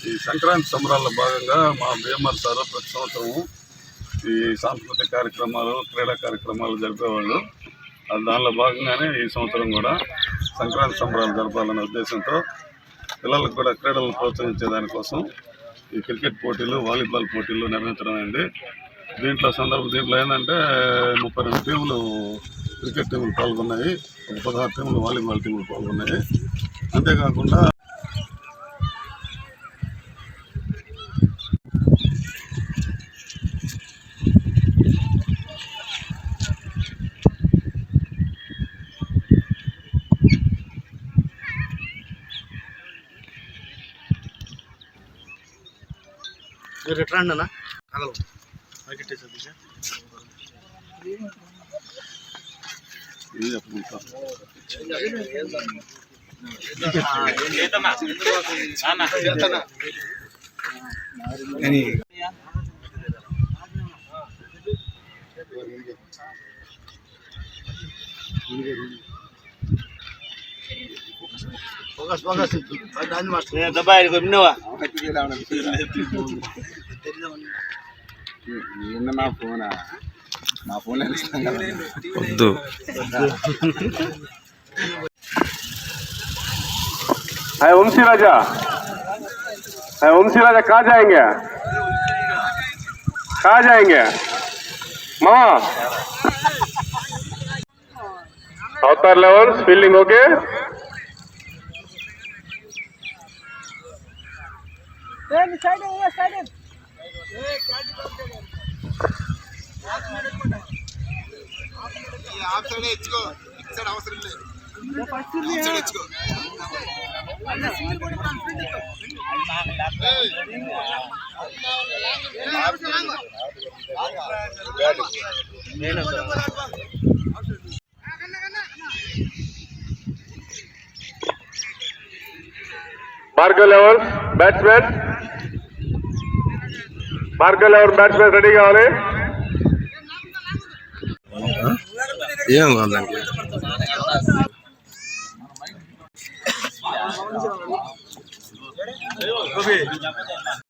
ఈ సంక్రాంతి సంబరాల్లో భాగంగా మా బిఎంఆర్ సార్ ప్రతి సంవత్సరం ఈ సాంస్కృతిక కార్యక్రమాలు క్రీడా కార్యక్రమాలు జరిపేవాళ్ళు. దానిలో భాగంగానే ఈ సంవత్సరం కూడా సంక్రాంతి సంబరాలు జరపాలనే ఉద్దేశంతో పిల్లలకు కూడా క్రీడలను ప్రోత్సహించే దానికోసం ఈ క్రికెట్ పోటీలు వాలీబాల్ పోటీలు నిర్వహించడం అయింది. దీంట్లో ఏంటంటే 32 టీములు క్రికెట్ టీములు పాల్గొన్నాయి, 16 టీములు వాలీబాల్ టీములు పాల్గొన్నాయి. అంతేకాకుండా రిటర్న్ అన్న వద్దు. वंशी राजा कहाँ जाएंगे मामा? अवतार level fielding okay. Marker level batsman ready కావాలి. ఏం కావాలండి?